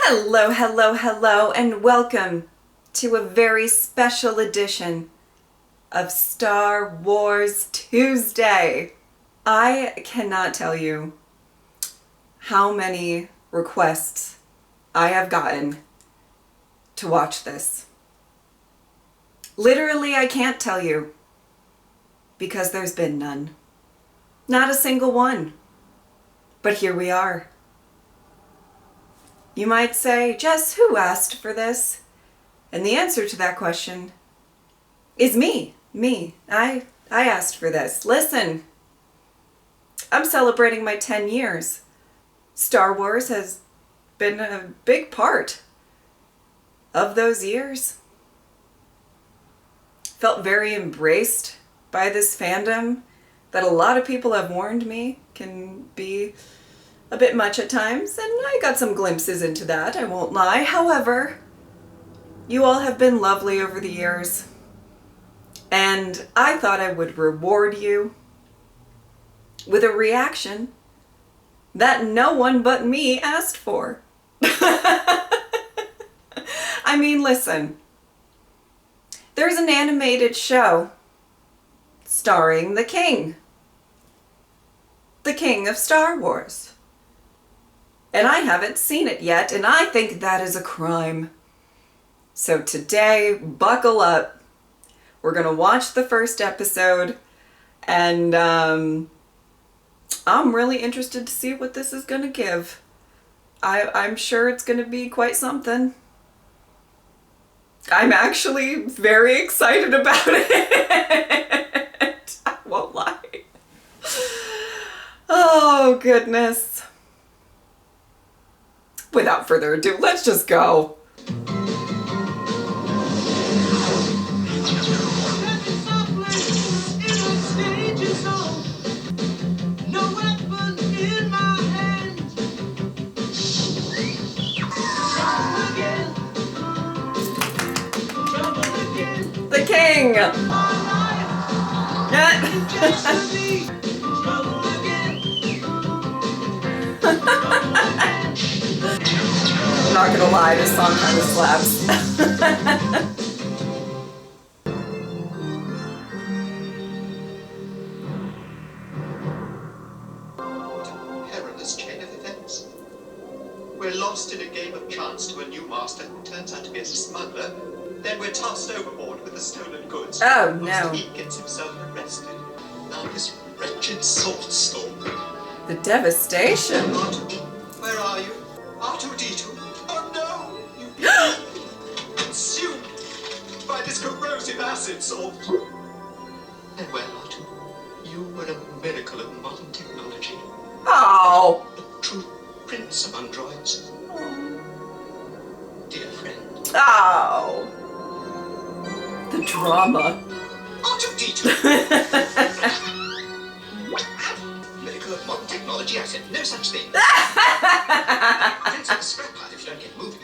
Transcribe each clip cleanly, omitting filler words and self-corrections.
Hello, hello, hello, and welcome to a very special edition of Star Wars Tuesday. I cannot tell you how many requests I have gotten to watch this. Literally, I can't tell you because there's been none. Not a single one. But here we are. You might say, Jess, who asked for this? And the answer to that question is me. I asked for this. Listen, I'm celebrating my 10 years. Star Wars has been a big part of those years. Felt very embraced by this fandom that a lot of people have warned me can be a bit much at times, and I got some glimpses into that, I won't lie. However, you all have been lovely over the years, and I thought I would reward you with a reaction that no one but me asked for. I mean, listen, there's an animated show starring the King of Star Wars. And I haven't seen it yet, and I think that is a crime. So today, buckle up. We're going to watch the first episode, and I'm really interested to see what this is going to give. I'm sure it's going to be quite something. I'm actually very excited about it. I won't lie. Oh, goodness. Without further ado, let's just go. The King! I'm not gonna lie, this song kind of slaps. Perilous chain of events. We're lost in a game of chance to a new master who turns out to be a smuggler. Then we're tossed overboard with the stolen goods. Oh no. He gets himself arrested. Now this wretched salt storm. The devastation. R2, where are you? R2D2? Oh no! You've been consumed by this corrosive acid salt. Farewell, R2. You were a miracle of modern technology. Oh. A true prince among droids. Dear friend. Oh. The drama. R2D2! Miracle of modern technology, I said no such thing. Prince of the scrap pile if you don't get moving.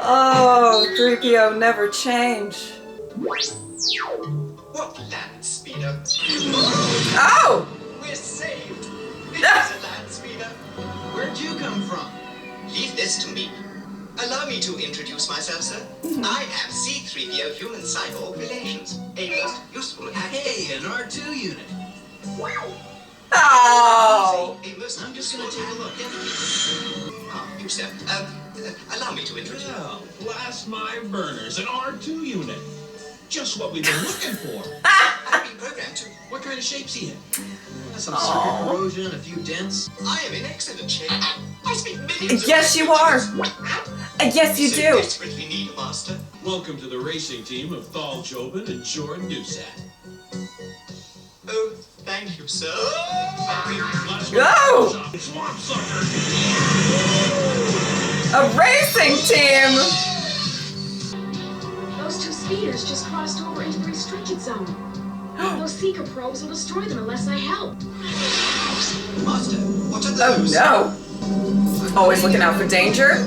Oh, 3PO never change. What land speeder? Oh! We're saved! It is a land speeder. Where'd you come from? Leave this to me. Allow me to introduce myself, sir. I am C3PO Human Cyborg Relations, a most useful Hey, an R2 unit. Oh! A most I'm just useful gonna take a look. Ah, you, sir. Allow me to introduce. Well, blast my burners, an R2 unit. Just what we've been looking for. I've been programmed to. What kind of shape's he in? Some circuit corrosion, a few dents. I am in excellent shape. I speak millions of Yes, you are. Yes, you so do. desperately need a master. Welcome to the racing team of Thal Jobin and Jordan Dusat. Oh, thank you, sir. Go! Swamp sucker! A racing team! Those two speeders just crossed over into the restricted zone. Those seeker probes will destroy them unless I help. Master, what are Oh those? no. Always looking out for danger.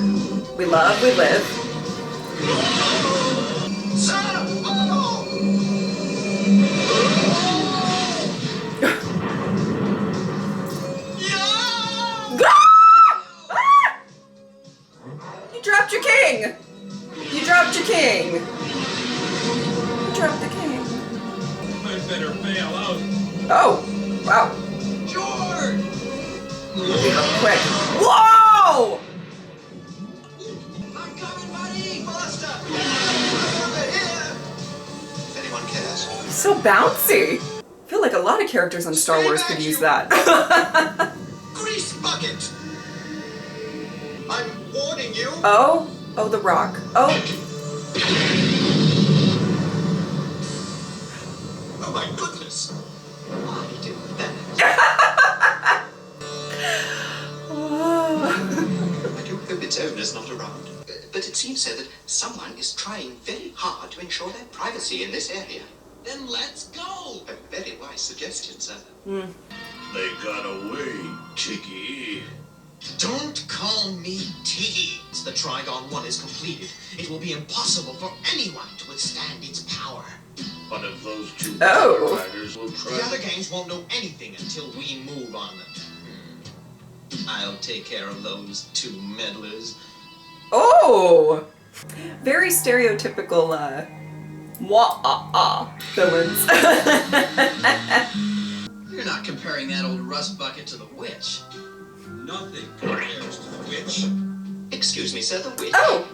We love, we live. Sir! Oh! Yeah! You dropped your king! You dropped your king! You dropped the king. I better bail out. Oh! Wow. George! We go quick. Whoa! I'm coming, buddy! Master! Over here! If anyone cares. So bouncy. I feel like a lot of characters on Star Wars could use that. Grease bucket! I'm warning you. Oh? Oh, the rock. Oh. Oh my goodness! Why do that? I do hope its owner's not around. But it seems so that someone is trying very hard to ensure their privacy in this area. Then let's go! A very wise suggestion, sir. They got away, Tiggy. Don't call me Tiggy. The Trigon 1 is completed. It will be impossible for anyone to withstand its power. One of those two Oh. riders will try. The other gangs won't know anything until we move on them. I'll take care of those two meddlers. Oh! Very stereotypical, villains. You're not comparing that old rust bucket to the witch. Nothing compares to the witch. Excuse me, sir, the witch. Oh!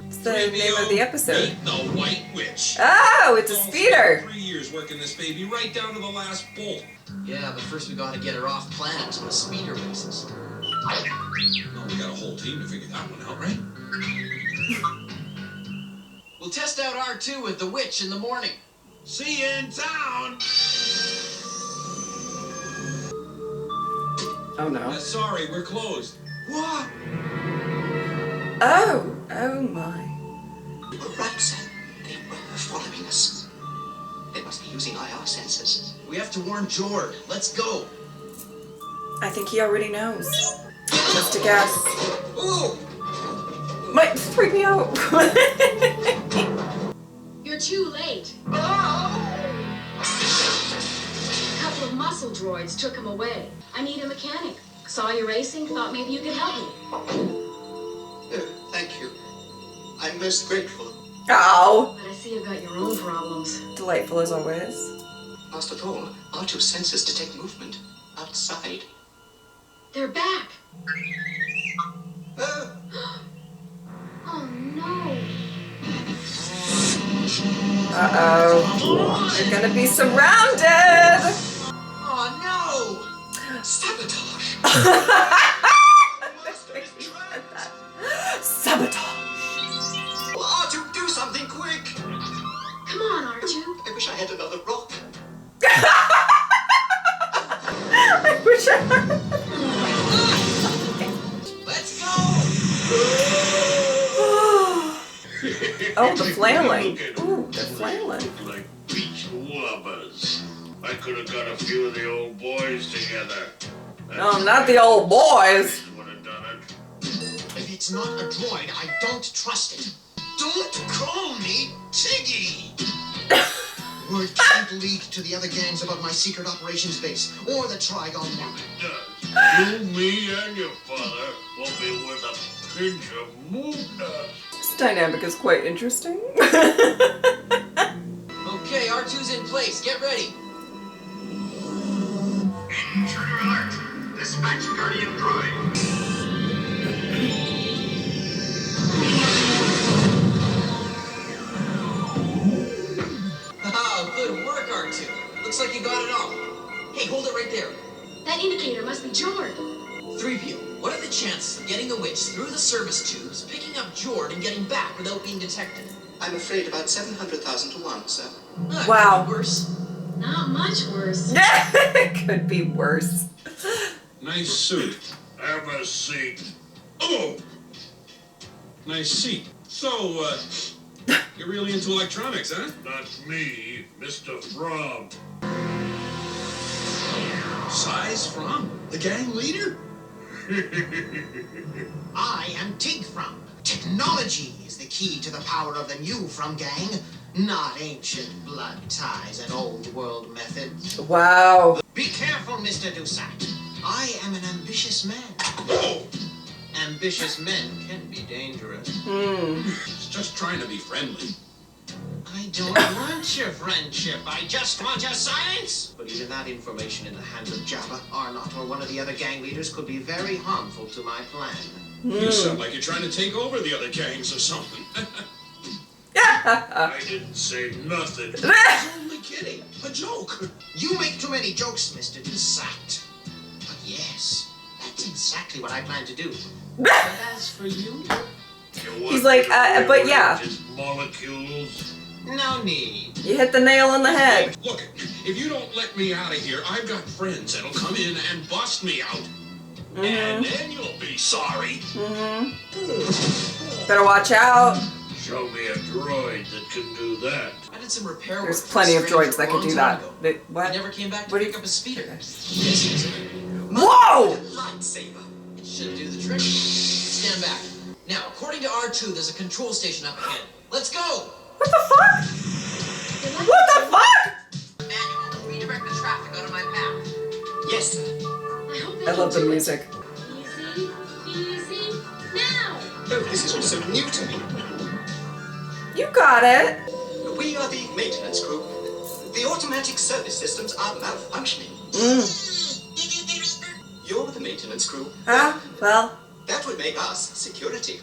It's the name of the episode. Meet the White Witch. Oh, it's a speeder! 3 years working this baby right down to the last bolt. Yeah, but first we gotta get her off planet to the speeder races. Well, we got a whole team to figure that one out, right? We'll test out R2 with the witch in the morning. See you in town. Oh no. Sorry, we're closed. What? Oh! Oh my. You were right, sir. They were following us. They must be using IR sensors. We have to warn Jord. Let's go. I think he already knows. Just a guess. Ooh! My 3PO! You're too late. A couple of muscle droids took him away. I need a mechanic. Saw you racing, thought maybe you could help me. Oh, thank you. I'm most grateful. Ow! But I see you've got your own problems. Delightful as always. Last of all, R2 sensors detect movement outside. They're back. Oh, Oh no. Uh-oh. You're gonna be surrounded! Oh no! sabotage! Master is trapped! Sabotage! R2, do something quick! Come on, R2. I wish I had another rock. I wish I had. Let's go! Oh, the flailing. Ooh, the flailing. Look like beach wobbers. I could have got a few of the old boys together. No, not the old boys. Would have done it. If it's not a droid, I don't trust it. Don't call me Tiggy! Word can't leak to the other gangs about my secret operations base, or the Trigon 1. It does. You, me, and your father will be with a pinch of moon dust. This dynamic is quite interesting. Okay, R2's in place. Get ready. Intruder alert! Dispatch Guardian Droid. Ah, good work, R2. Looks like you got it all. Hey, hold it right there. That indicator must be Jord. 3PO, what are the chances of getting the witch through the service tubes, picking up Jord, and getting back without being detected? I'm afraid about 700,000 to 1, sir. Ah, Wow. could be worse. Not much worse. It could be worse. Nice suit. Have a seat. Oh! Nice seat. So, you're really into electronics, huh? Not me, Mr. Fromm. Size Fromm? The gang leader? I am Tig From. Technology is the key to the power of the new From gang, not ancient blood ties and old world methods. Wow. Be careful, Mr. Dusat. I am an ambitious man. Oh! Ambitious men can be dangerous. It's just trying to be friendly. I don't want your friendship. I just want your science. But even that information in the hands of Jabba, Arnott, or one of the other gang leaders could be very harmful to my plan. You sound like you're trying to take over the other gangs or something. I didn't say nothing. I was only kidding. A joke. You make too many jokes, Mr. Desat. But yes, that's exactly what I plan to do. But as for you, He's like, but yeah. Just molecules. no need. You hit the nail on the head. Look, if you don't let me out of here, I've got friends that'll come in and bust me out. And then you'll be sorry. Better watch out. Show me a droid that can do that. I did some repair work. There's for plenty a of stranger droids that a can long do time that. ago. They, what? He never came back to What do pick you- up a speeder. Yes, Whoa! Lightsaber. it should do the trick. Stand back. Now, according to R2, there's a control station up ahead. Let's go! What the fuck? What the fuck? Manual, redirect the traffic out of my path. Yes, sir. I hope they I love the can do it. music. Easy, easy, now! Oh, this is all so new to me. You got it. We are the maintenance crew. The automatic service systems are malfunctioning. You're the maintenance crew. Ah, well, That would make us security.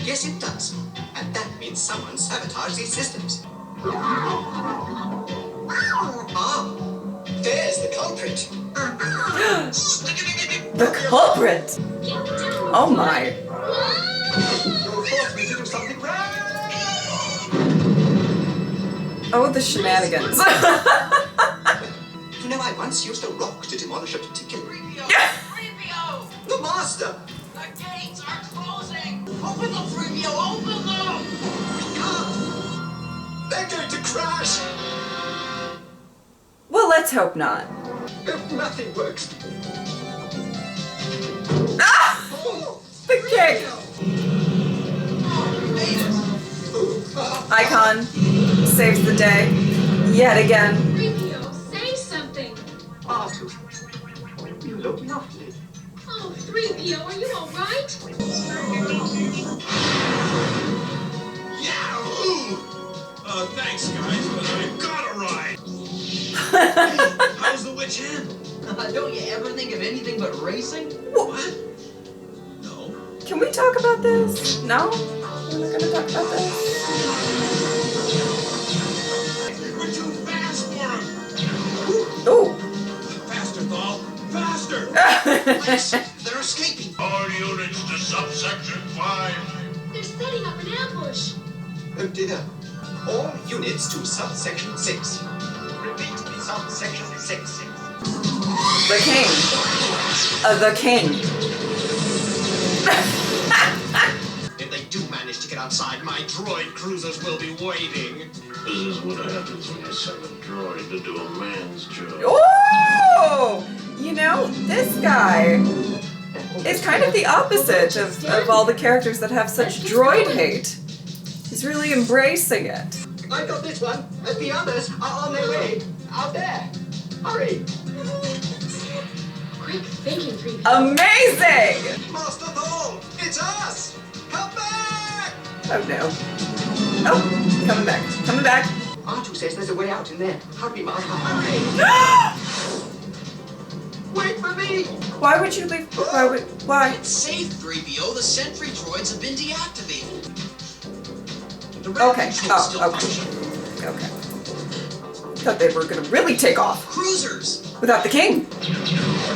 Yes, it does. And that means someone sabotaged these systems. Ah, there's the culprit. the culprit. Oh my. You'll force me to do something wrong. Oh, the shenanigans. You know, I once used a rock to demolish a particular... 3PO! The master! The gates are closing! Open them, 3PO! Open them! We can't! They're going to crash! Well, let's hope not. If nothing works... Ah! Oh! The kick. Oh, made it! Icon saves the day yet again. 3PO, say something! R2, you look lovely. Oh, 3PO, are you alright? Yahoo! Thanks, guys, but I've got a ride. Hey, how's the witch end? Don't you ever think of anything but racing? What? No. Can we talk about this? No? We're not gonna talk about this? We're too fast for him. Oh. Faster, Thal. Faster! They're escaping. All units to subsection 5. They're setting up an ambush. Oh dear. All units to subsection 6. Repeat, subsection 6. The king. The king. If they do manage to get outside, my droid cruisers will be waiting. This is what happens when you send a droid to do a man's job. Oh! You know, this guy is kind of the opposite of all the characters that have such droid hate. He's really embracing it. I got this one, and the others are on their way. Out there. Hurry. Quick thinking, 3PO. Amazing! Master Thal, it's us. Come back. Oh no. Oh, coming back. Coming back. R2 says there's a way out in there. Hurry, Master, hurry. Wait for me. Why would you leave? Why? It's safe, 3PO. The sentry droids have been deactivated. The red Okay. controls still Oh, okay. function. Okay. Thought they were gonna really take off Cruisers! without the king.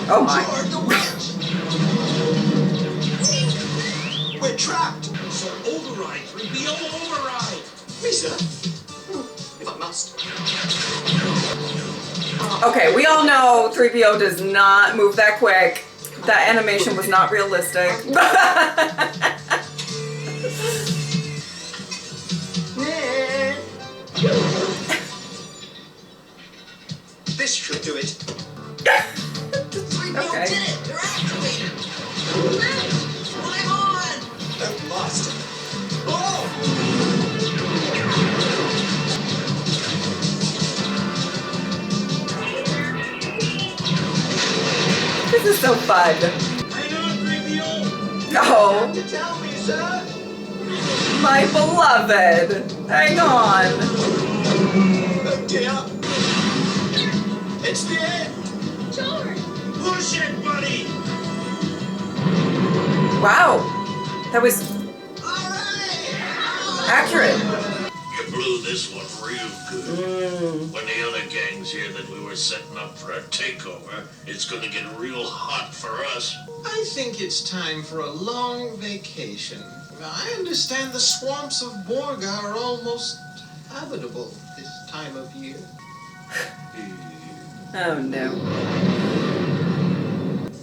Oh my. Toward the witch! We're trapped. So override, 3PO, override! Me, sir. If I must. Okay, we all know 3PO does not move that quick. That animation was not realistic. This should do it. 3PO Okay. did it! They're activated! Climb on! Oh, Master. Oh! This is so fun. Hang on, 3PO! Oh, To tell me, sir. my beloved. Hang on. Oh dear. It's the end. George! Push it, buddy! Wow. That was All right. accurate. You blew this one real good. When the other gangs hear that we were setting up for a takeover, it's gonna get real hot for us. I think it's time for a long vacation. I understand the swamps of Borga are almost habitable this time of year. Oh no.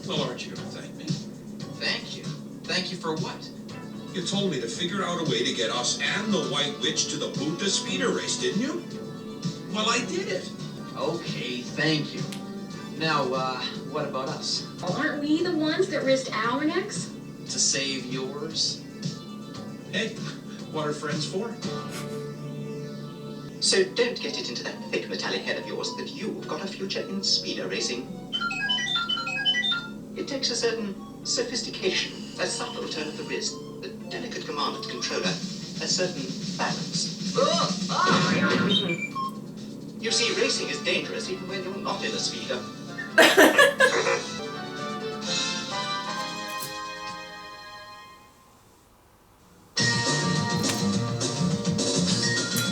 Well, aren't you gonna thank me? Thank you. Thank you for what? You told me to figure out a way to get us and the White Witch to the Buddha speeder race, didn't you? Well, I did it. Okay, thank you. Now, what about us? Well, aren't we the ones that risked our necks? To save yours? Hey, what are friends for? So don't get it into that thick metallic head of yours that you've got a future in speeder racing. It takes a certain sophistication, a subtle turn of the wrist, a delicate command of the controller, a certain balance. You see, racing is dangerous even when you're not in a speeder.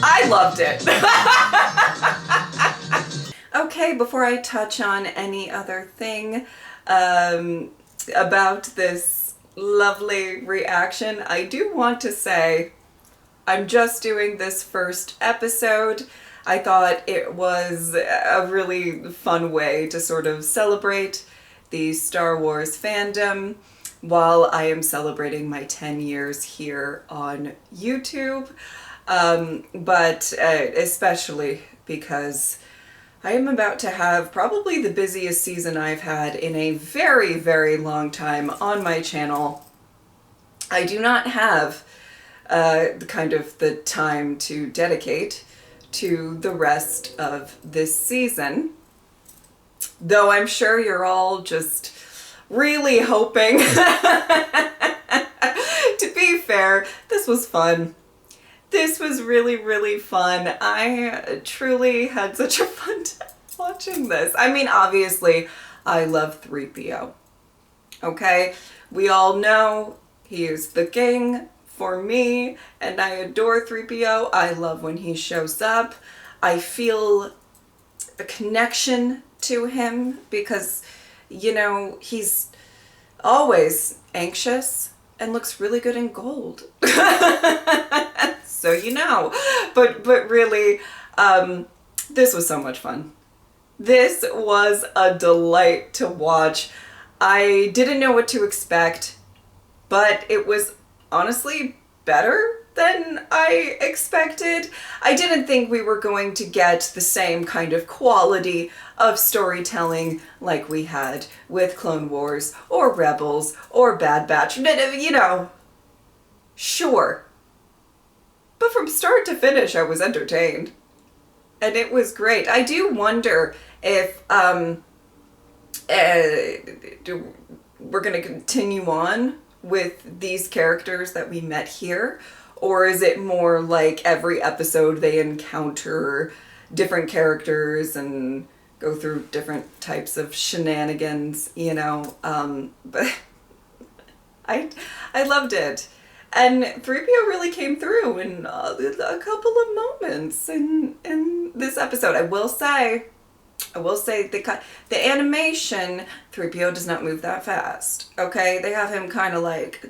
I loved it. Okay, before I touch on any other thing about this lovely reaction, I do want to say I'm just doing this first episode. I thought it was a really fun way to sort of celebrate the Star Wars fandom while I am celebrating my 10 years here on YouTube. But especially because I am about to have probably the busiest season I've had in a very, very long time on my channel. I do not have the time to dedicate to the rest of this season, though I'm sure you're all just really hoping. To be fair, this was fun. This was really, really fun. I truly had such a fun time watching this. I mean, obviously, I love 3PO. Okay? We all know he is the king for me, and I adore 3PO. I love when he shows up. I feel a connection to him because, you know, he's always anxious and looks really good in gold. So you know, but really, this was so much fun. This was a delight to watch. I didn't know what to expect, but it was honestly better than I expected. I didn't think we were going to get the same kind of quality of storytelling like we had with Clone Wars or Rebels or Bad Batch. You know, sure. But from start to finish, I was entertained. And it was great. I do wonder if we're going to continue on with these characters that we met here, or is it more like every episode they encounter different characters and go through different types of shenanigans, you know? But I loved it. And 3PO really came through in a couple of moments in this episode. I will say the animation, 3PO does not move that fast. Okay, they have him kind of like,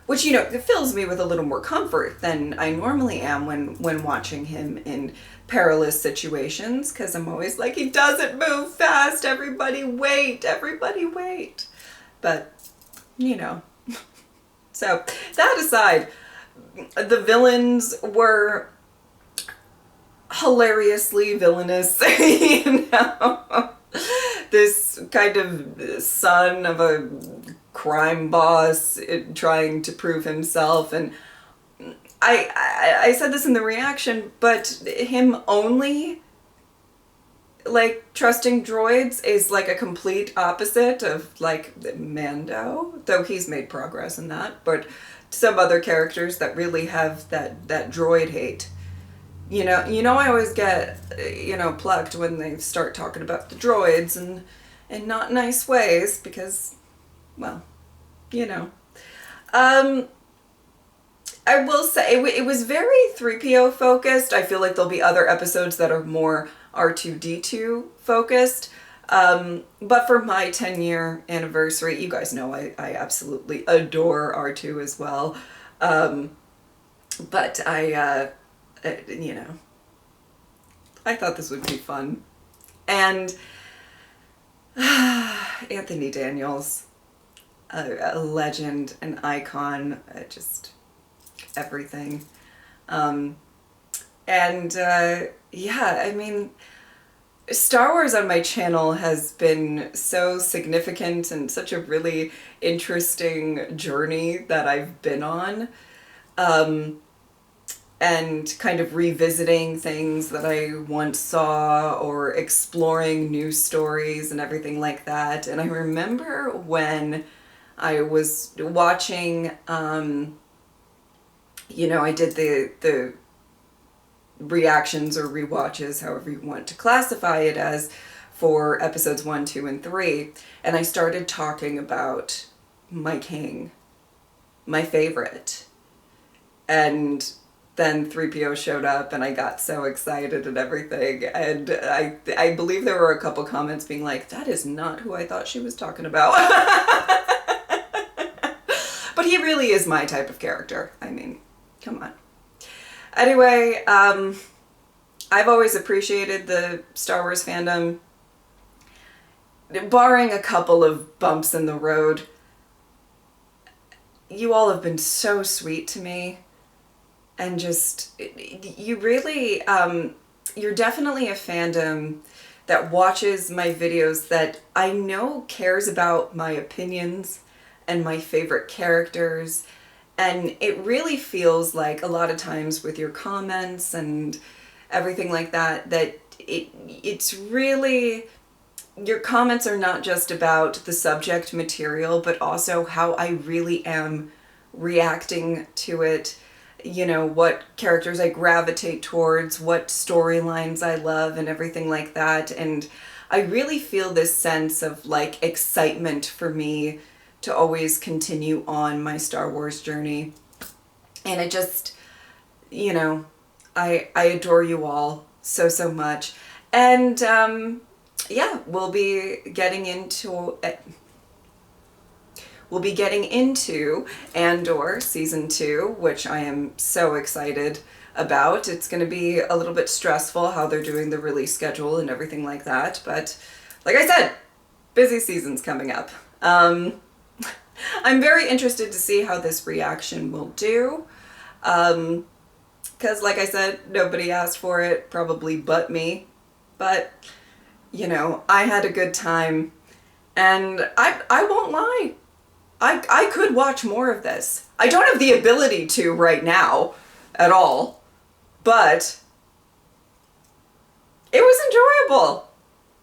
which, you know, it fills me with a little more comfort than I normally am when watching him in perilous situations, because I'm always like, he doesn't move fast. Everybody wait. But, you know. So that aside, the villains were hilariously villainous, you know. This kind of son of a crime boss trying to prove himself, and I said this in the reaction, but him only like trusting droids is like a complete opposite of like Mando, though he's made progress in that, but some other characters that really have that droid hate. I always get, plucked when they start talking about the droids and in not nice ways because, well, I will say it was very 3PO focused. I feel like there'll be other episodes that are more R2D2 focused. But for my 10-year anniversary, you guys know I absolutely adore R2 as well. But I thought this would be fun. And Anthony Daniels, a legend, an icon, just everything. Star Wars on my channel has been so significant and such a really interesting journey that I've been on. And kind of revisiting things that I once saw or exploring new stories and everything like that. And I remember when I was watching, I did the reactions or rewatches, however you want to classify it as, for episodes 1, 2, and 3. And I started talking about my king, my favorite. And then 3PO showed up and I got so excited and everything. And I believe there were a couple comments being like, that is not who I thought she was talking about. But he really is my type of character. I mean, come on. Anyway, I've always appreciated the Star Wars fandom. Barring a couple of bumps in the road, you all have been so sweet to me. And just, you really, you're definitely a fandom that watches my videos that I know cares about my opinions and my favorite characters. And it really feels like a lot of times with your comments and everything like that, that it's really, your comments are not just about the subject material, but also how I really am reacting to it. What characters I gravitate towards, what storylines I love and everything like that. And I really feel this sense of like excitement for me to always continue on my Star Wars journey. And it just, I adore you all so, so much. And we'll be getting into Andor Season 2, which I am so excited about. It's going to be a little bit stressful how they're doing the release schedule and everything like that. But like I said, busy season's coming up. I'm very interested to see how this reaction will do. Because like I said, nobody asked for it, probably but me. But, I had a good time. And I won't lie. I could watch more of this. I don't have the ability to right now at all, but it was enjoyable.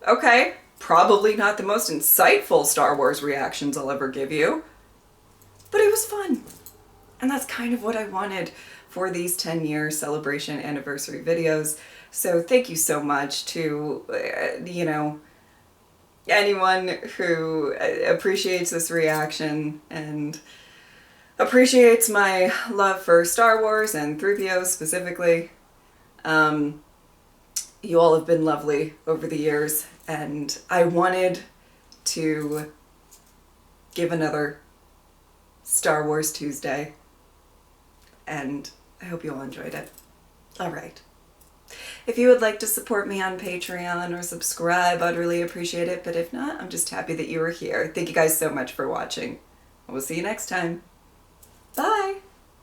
Okay, probably not the most insightful Star Wars reactions I'll ever give you, but it was fun. And that's kind of what I wanted for these 10-year celebration anniversary videos. So thank you so much to, anyone who appreciates this reaction and appreciates my love for Star Wars and 3PO specifically. You all have been lovely over the years, and I wanted to give another Star Wars Tuesday, and I hope you all enjoyed it. All right. If you would like to support me on Patreon or subscribe, I'd really appreciate it. But if not, I'm just happy that you were here. Thank you guys so much for watching. We'll see you next time. Bye!